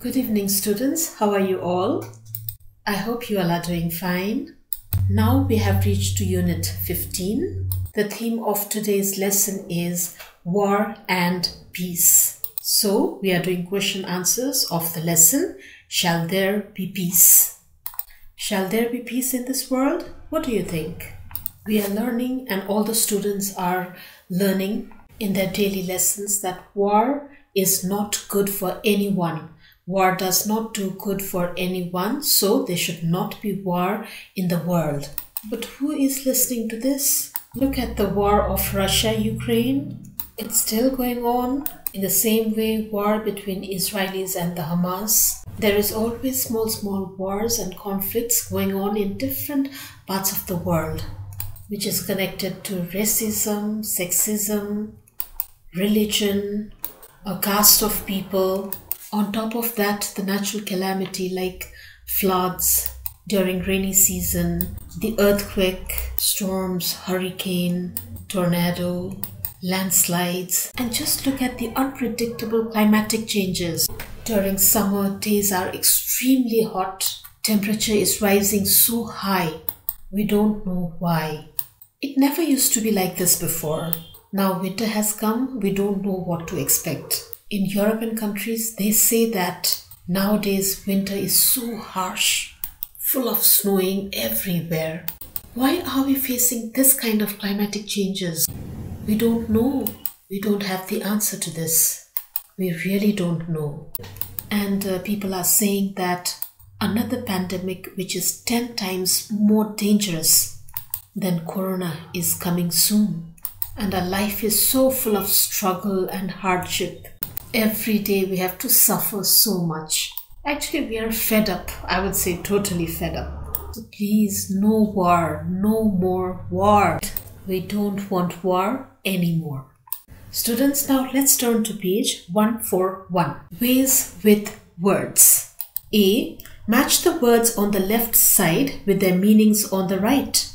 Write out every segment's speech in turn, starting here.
Good evening, students. How are you all? I hope you all are doing fine. Now we have reached to Unit 15. The theme of today's lesson is War and Peace. So we are doing question answers of the lesson, Shall There Be Peace? Shall there be peace in this world? What do you think? We are learning, and all the students are learning in their daily lessons, that war is not good for anyone. War does not do good for anyone, so there should not be war in the world. But who is listening to this? Look at the war of Russia-Ukraine. It's still going on. In the same way, war between Israelis and the Hamas. There is always small wars and conflicts going on in different parts of the world, which is connected to racism, sexism, religion, a caste of people. On top of that, the natural calamity like floods during rainy season, the earthquake, storms, hurricane, tornado, landslides. And just look at the unpredictable climatic changes. During summer, days are extremely hot. Temperature is rising so high. We don't know why. It never used to be like this before. Now winter has come, we don't know what to expect. In European countries, they say that nowadays winter is so harsh, full of snowing everywhere. Why are we facing this kind of climatic changes? We don't know. We don't have the answer to this. We really don't know. And people are saying that another pandemic, which is 10 times more dangerous than corona, is coming soon. And our life is so full of struggle and hardship. Every day we have to suffer so much. Actually, we are fed up. I would say totally fed up. So please, no war, no more war. We don't want war anymore. Students, now let's turn to page 141. Ways with words. A. Match the words on the left side with their meanings on the right.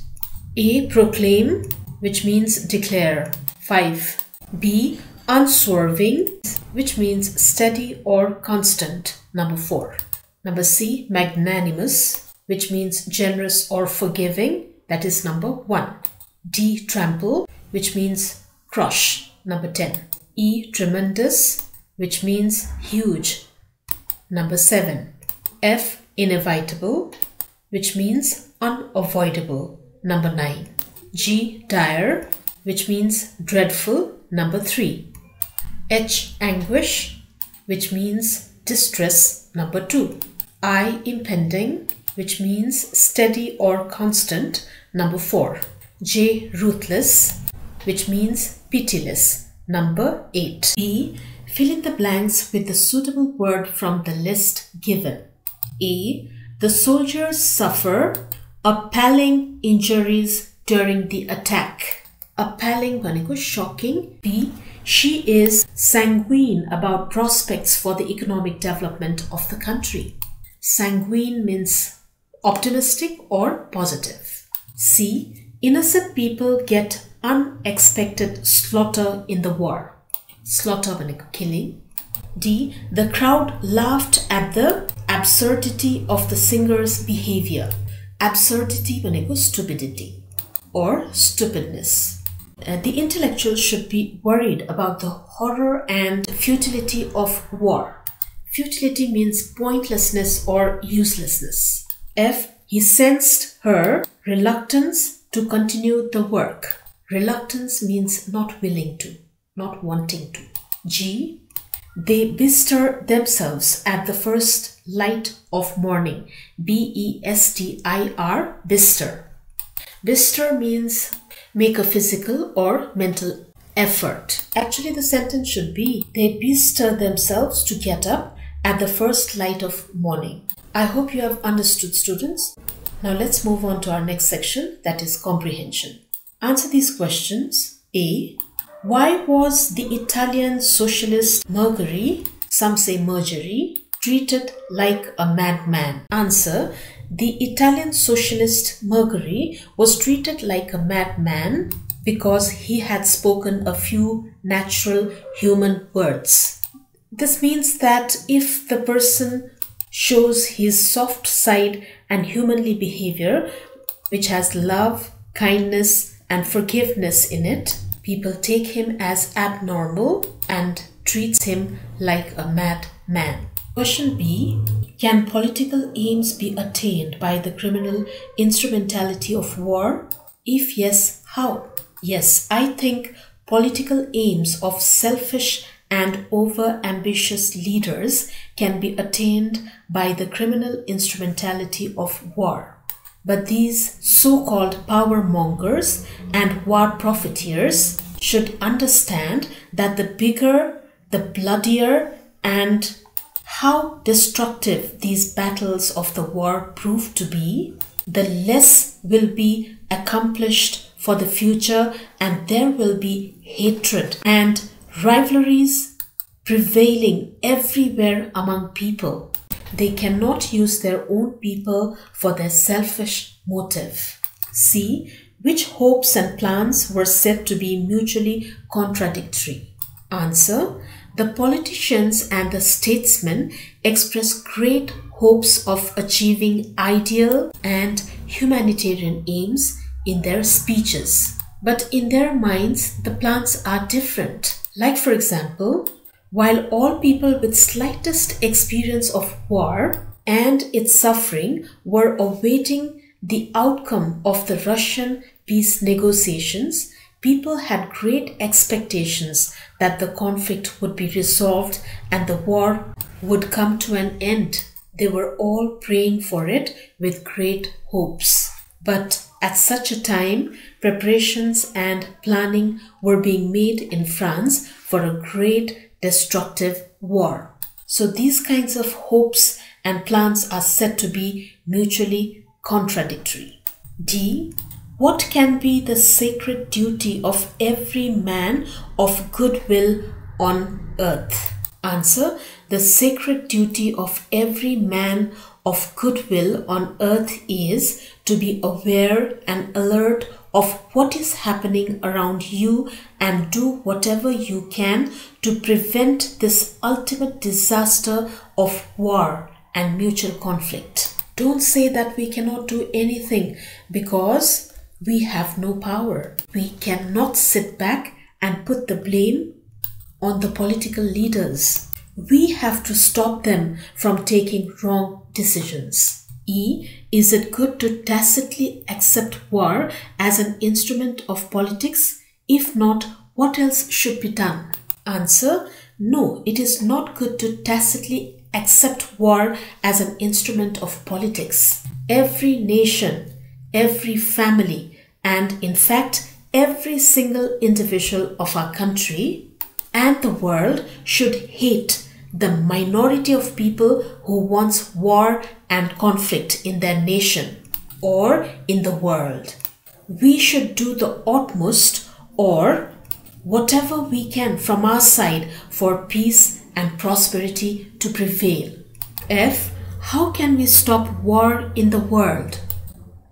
A. Proclaim, which means declare. 5. B. Unswerving, which means steady or constant. Number 4. Number C. Magnanimous, which means generous or forgiving. That is number 1. D. Trample, which means crush. Number 10. E. Tremendous, which means huge. Number 7. F. Inevitable, which means unavoidable. Number 9. G. Dire, which means dreadful. Number 3. H. Anguish, which means distress. Number 2. I. Impending, which means steady or constant. Number 4. J. Ruthless, which means pitiless. Number 8. E. Fill in the blanks with the suitable word from the list given. A. The soldiers suffer appalling injuries during the attack. Appalling भनेको shocking. B. She is sanguine about prospects for the economic development of the country. Sanguine means optimistic or positive. C. Innocent people get unexpected slaughter in the war. Slaughter भनेको killing. D. The crowd laughed at the absurdity of the singer's behavior. Absurdity भनेको stupidity or stupidness. The intellectual should be worried about the horror and futility of war. Futility means pointlessness or uselessness. F. He sensed her reluctance to continue the work. Reluctance means not willing to, not wanting to. G. They bestir themselves at the first light of morning. B-E-S-T-I-R, bestir. Bestir means make a physical or mental effort. Actually, the sentence should be, they bestir themselves to get up at the first light of morning. I hope you have understood, students. Now let's move on to our next section, that is comprehension. Answer these questions. A. Why was the Italian socialist Mergeri, some say Mergeri, treated like a madman? Answer. The Italian socialist Mergeri was treated like a madman because he had spoken a few natural human words. This means that if the person shows his soft side and humanly behavior, which has love, kindness, and forgiveness in it, people take him as abnormal and treats him like a mad man. Question B. Can political aims be attained by the criminal instrumentality of war? If yes, how? Yes, I think political aims of selfish and over-ambitious leaders can be attained by the criminal instrumentality of war. But these so-called power mongers and war profiteers should understand that the bigger, the bloodier, and how destructive these battles of the war prove to be, the less will be accomplished for the future, and there will be hatred and rivalries prevailing everywhere among people. They cannot use their own people for their selfish motive. See, which hopes and plans were said to be mutually contradictory? Answer. The politicians and the statesmen express great hopes of achieving ideal and humanitarian aims in their speeches. But in their minds, the plans are different. Like, for example, while all people with slightest experience of war and its suffering were awaiting the outcome of the Russian peace negotiations, people had great expectations that the conflict would be resolved and the war would come to an end. They were all praying for it with great hopes. But at such a time, preparations and planning were being made in France for a great destructive war. So these kinds of hopes and plans are said to be mutually contradictory. D. What can be the sacred duty of every man of goodwill on earth? Answer. The sacred duty of every man of goodwill on earth is to be aware and alert of what is happening around you and do whatever you can to prevent this ultimate disaster of war and mutual conflict. Don't say that we cannot do anything because we have no power. We cannot sit back and put the blame on the political leaders. We have to stop them from taking wrong decisions. E. Is it good to tacitly accept war as an instrument of politics? If not, what else should be done? Answer. No, it is not good to tacitly accept war as an instrument of politics. Every nation, every family, and in fact, every single individual of our country and the world should hate the minority of people who wants war and conflict in their nation or in the world. We should do the utmost or whatever we can from our side for peace and prosperity to prevail. F. How can we stop war in the world?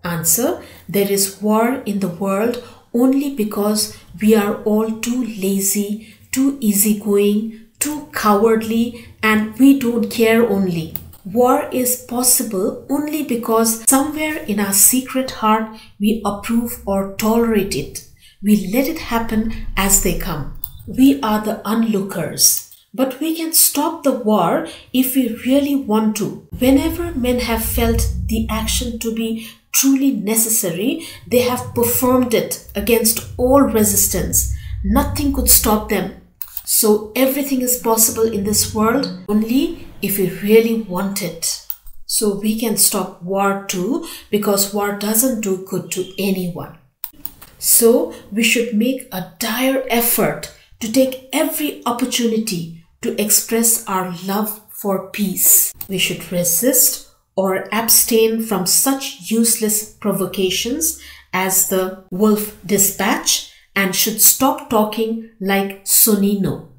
Answer. There is war in the world only because we are all too lazy, too easygoing, too cowardly, and we don't care only. War is possible only because somewhere in our secret heart we approve or tolerate it. We let it happen as they come. We are the onlookers. But we can stop the war if we really want to. Whenever men have felt the action to be truly necessary, they have performed it against all resistance. Nothing could stop them. So everything is possible in this world only if we really want it. So we can stop war too, because war doesn't do good to anyone. So we should make a dire effort to take every opportunity to express our love for peace. We should resist or abstain from such useless provocations as the Wolf Dispatch and should stop talking like Sonino.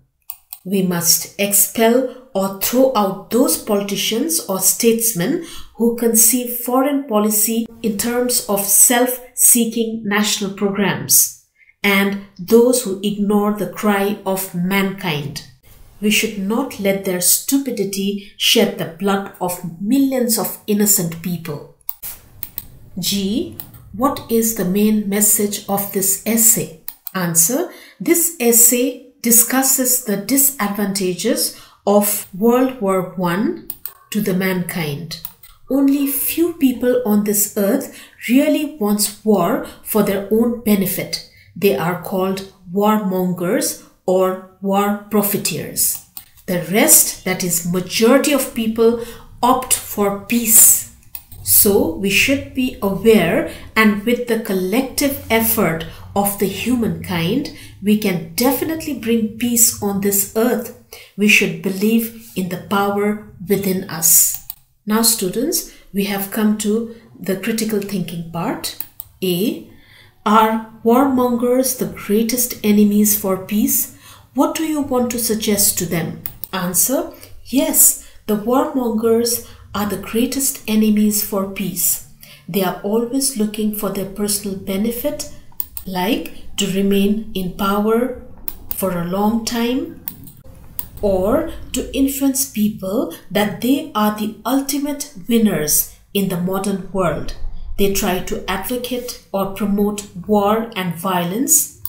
We must expel or throw out those politicians or statesmen who conceive foreign policy in terms of self-seeking national programs and those who ignore the cry of mankind. We should not let their stupidity shed the blood of millions of innocent people. G. What is the main message of this essay? Answer. This essay discusses the disadvantages of World War I to the mankind. Only few people on this earth really wants war for their own benefit. They are called warmongers or war profiteers. The rest, that is majority of people, opt for peace. So we should be aware, and with the collective effort of the humankind, we can definitely bring peace on this earth. We should believe in the power within us. Now students, we have come to the critical thinking part. A. Are warmongers the greatest enemies for peace? What do you want to suggest to them? Answer. Yes, the warmongers are the greatest enemies for peace. They are always looking for their personal benefit, like to remain in power for a long time, or to influence people that they are the ultimate winners in the modern world. They try to advocate or promote war and violence,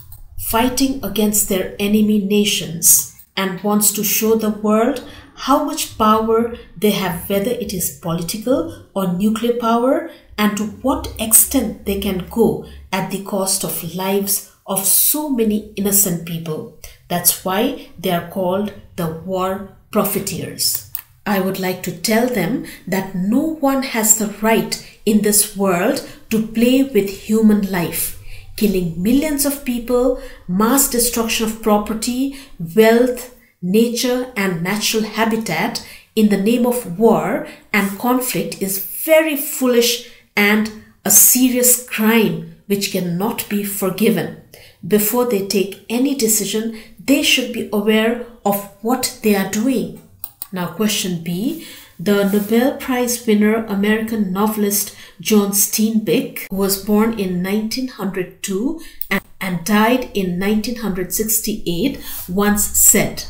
fighting against their enemy nations, and wants to show the world how much power they have, whether it is political or nuclear power, and to what extent they can go at the cost of lives of so many innocent people. That's why they are called the war profiteers. I would like to tell them that no one has the right in this world to play with human life. Killing millions of people, mass destruction of property, wealth, nature and natural habitat in the name of war and conflict is very foolish and a serious crime which cannot be forgiven. Before they take any decision, they should be aware of what they are doing. Now question B. The Nobel Prize winner American novelist John Steinbeck, who was born in 1902 and died in 1968, once said,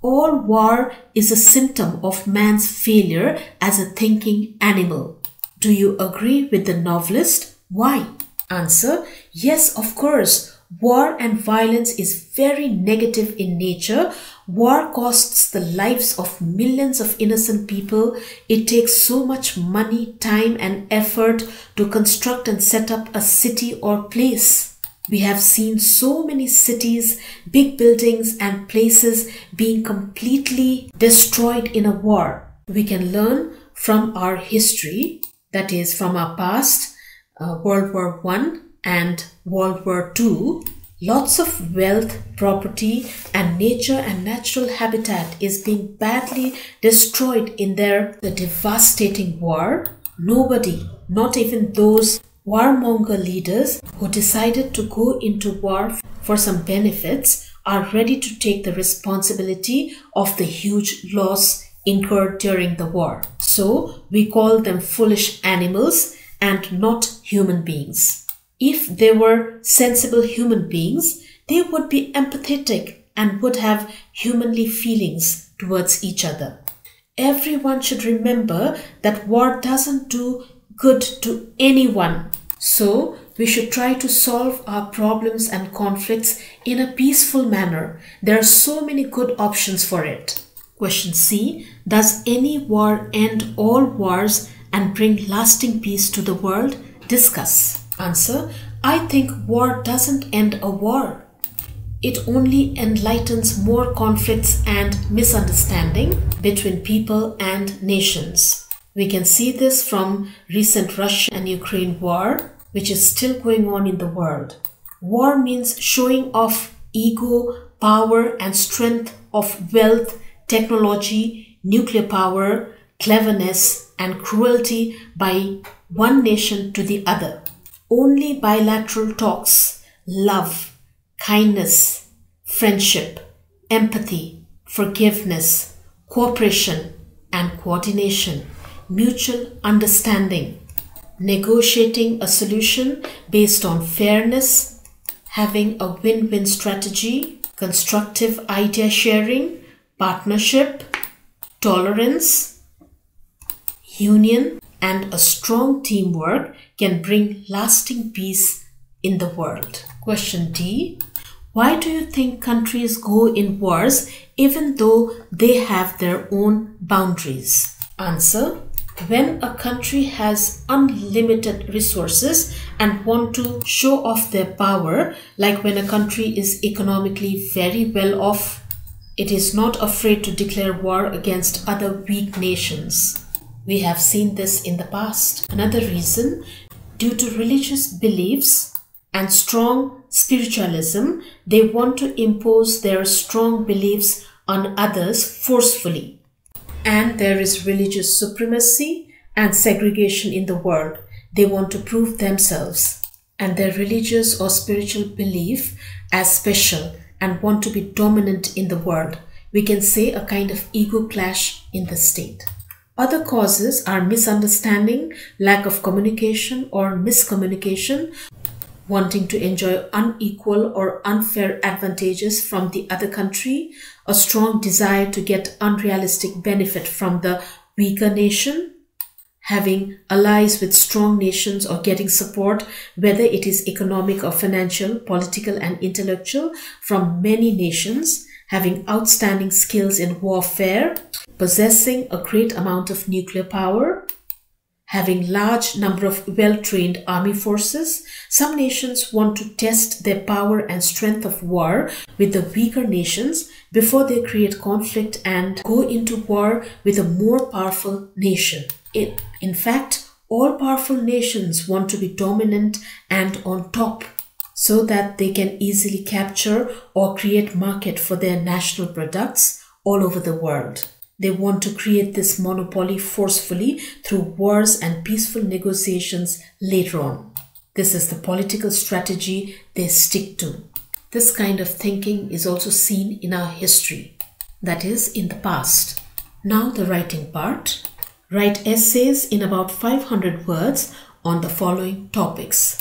"All war is a symptom of man's failure as a thinking animal." Do you agree with the novelist? Why? Answer. Yes, of course. War and violence is very negative in nature. War costs the lives of millions of innocent people. It takes so much money, time and effort to construct and set up a city or place. We have seen so many cities, big buildings and places being completely destroyed in a war. We can learn from our history, that is from our past, World War I and World War II. Lots of wealth, property and nature and natural habitat is being badly destroyed in the devastating war. Nobody, not even those warmonger leaders who decided to go into war for some benefits, are ready to take the responsibility of the huge loss incurred during the war. So we call them foolish animals and not human beings. If they were sensible human beings, they would be empathetic and would have humanly feelings towards each other. Everyone should remember that war doesn't do good to anyone. So we should try to solve our problems and conflicts in a peaceful manner. There are so many good options for it. Question C. Does any war end all wars and bring lasting peace to the world? Discuss. Answer. I think war doesn't end a war. It only enlightens more conflicts and misunderstanding between people and nations. We can see this from recent Russia and Ukraine war, which is still going on in the world. War means showing off ego, power and strength of wealth, technology, nuclear power, cleverness and cruelty by one nation to the other. Only bilateral talks, love, kindness, friendship, empathy, forgiveness, cooperation and coordination, mutual understanding, negotiating a solution based on fairness, having a win-win strategy, constructive idea sharing, Partnership, tolerance, union, and a strong teamwork can bring lasting peace in the world. Question D. Why do you think countries go in wars even though they have their own boundaries? Answer. When a country has unlimited resources and want to show off their power, like when a country is economically very well off, it is not afraid to declare war against other weak nations. We have seen this in the past. Another reason, due to religious beliefs and strong spiritualism, they want to impose their strong beliefs on others forcefully. And there is religious supremacy and segregation in the world. They want to prove themselves and their religious or spiritual belief as special and want to be dominant in the world. We can say a kind of ego clash in the state. Other causes are misunderstanding, lack of communication or miscommunication, wanting to enjoy unequal or unfair advantages from the other country, a strong desire to get unrealistic benefit from the weaker nation, having allies with strong nations or getting support, whether it is economic or financial, political and intellectual, from many nations, having outstanding skills in warfare, possessing a great amount of nuclear power, having large number of well-trained army forces. Some nations want to test their power and strength of war with the weaker nations before they create conflict and go into war with a more powerful nation. In fact, all powerful nations want to be dominant and on top so that they can easily capture or create market for their national products all over the world. They want to create this monopoly forcefully through wars and peaceful negotiations later on. This is the political strategy they stick to. This kind of thinking is also seen in our history, that is, in the past. Now the writing part. Write essays in about 500 words on the following topics.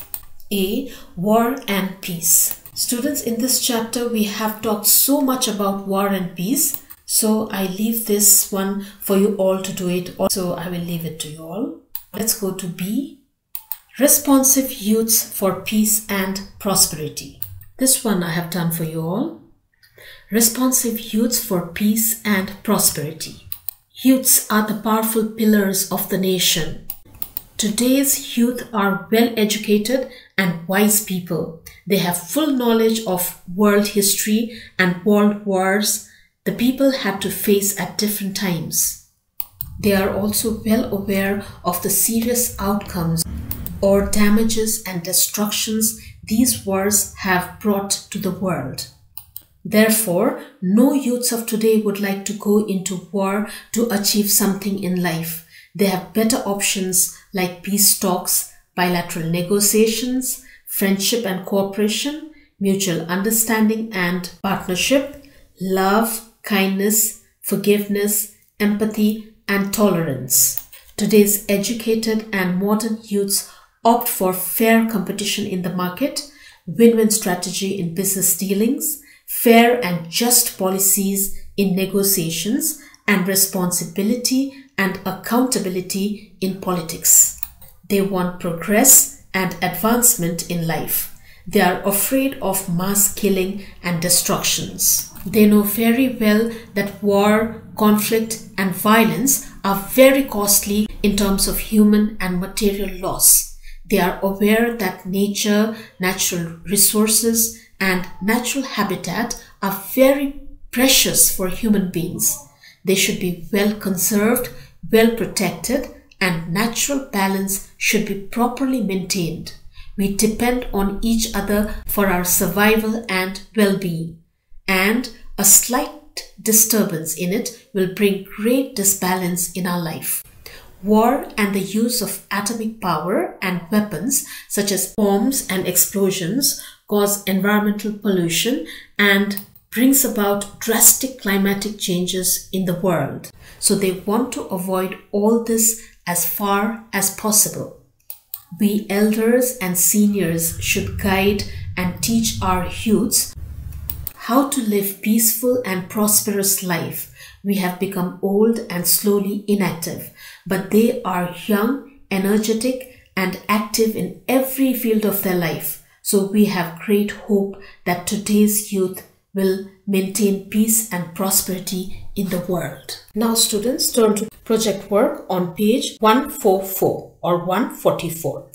A. War and peace. Students, in this chapter we have talked so much about war and peace. So I leave this one for you all to do it. So I will leave it to you all. Let's go to B. Responsive youths for peace and prosperity. This one I have done for you all. Responsive youths for peace and prosperity. Youths are the powerful pillars of the nation. Today's youth are well educated and wise people. They have full knowledge of world history and world wars the people had to face at different times. They are also well aware of the serious outcomes or damages and destructions these wars have brought to the world. Therefore, no youths of today would like to go into war to achieve something in life. They have better options like peace talks, bilateral negotiations, friendship and cooperation, mutual understanding and partnership, love, kindness, forgiveness, empathy, and tolerance. Today's educated and modern youths opt for fair competition in the market, win-win strategy in business dealings, fair and just policies in negotiations, and responsibility and accountability in politics. They want progress and advancement in life. They are afraid of mass killing and destructions. They know very well that war, conflict, and violence are very costly in terms of human and material loss. They are aware that nature, natural resources, and natural habitat are very precious for human beings. They should be well conserved, well protected, and natural balance should be properly maintained. We depend on each other for our survival and well-being. And a slight disturbance in it will bring great disbalance in our life. War and the use of atomic power and weapons such as bombs and explosions cause environmental pollution and brings about drastic climatic changes in the world. So they want to avoid all this as far as possible. We elders and seniors should guide and teach our youths how to live peaceful and prosperous life. We have become old and slowly inactive, but they are young, energetic, and active in every field of their life. So we have great hope that today's youth will maintain peace and prosperity in the world. Now students, turn to project work on page 144 or 144.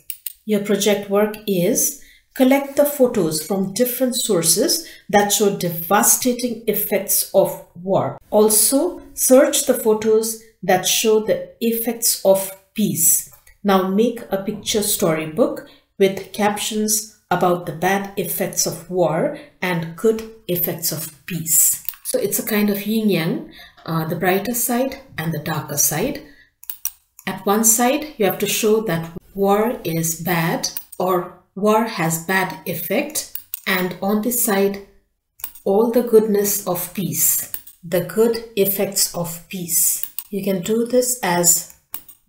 Your project work is collect the photos from different sources that show devastating effects of war. Also, search the photos that show the effects of peace. Now make a picture storybook with captions about the bad effects of war and good effects of peace. So it's a kind of yin-yang, the brighter side and the darker side. At one side, you have to show that war is bad or war has bad effect, and on this side, all the goodness of peace, the good effects of peace. You can do this as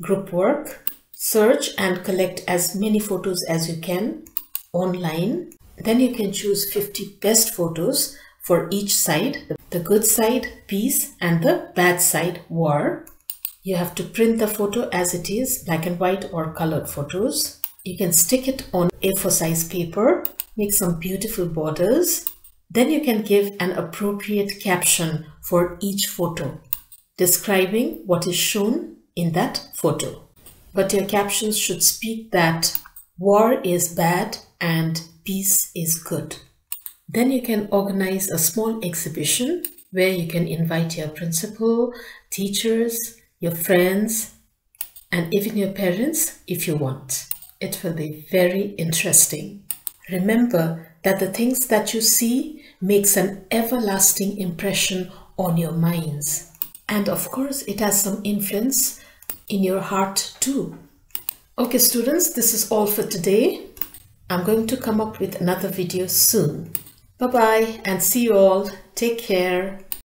group work. Search and collect as many photos as you can online. Then you can choose 50 best photos for each side, the good side, peace, and the bad side, war. You have to print the photo as it is, black and white or colored photos. You can stick it on A4 size paper, make some beautiful borders. Then you can give an appropriate caption for each photo, describing what is shown in that photo. But your captions should speak that war is bad and peace is good. Then you can organize a small exhibition where you can invite your principal, teachers, your friends, and even your parents if you want. It will be very interesting. Remember that the things that you see makes an everlasting impression on your minds. And of course, it has some influence in your heart too. Okay students, this is all for today. I'm going to come up with another video soon. Bye-bye and see you all. Take care.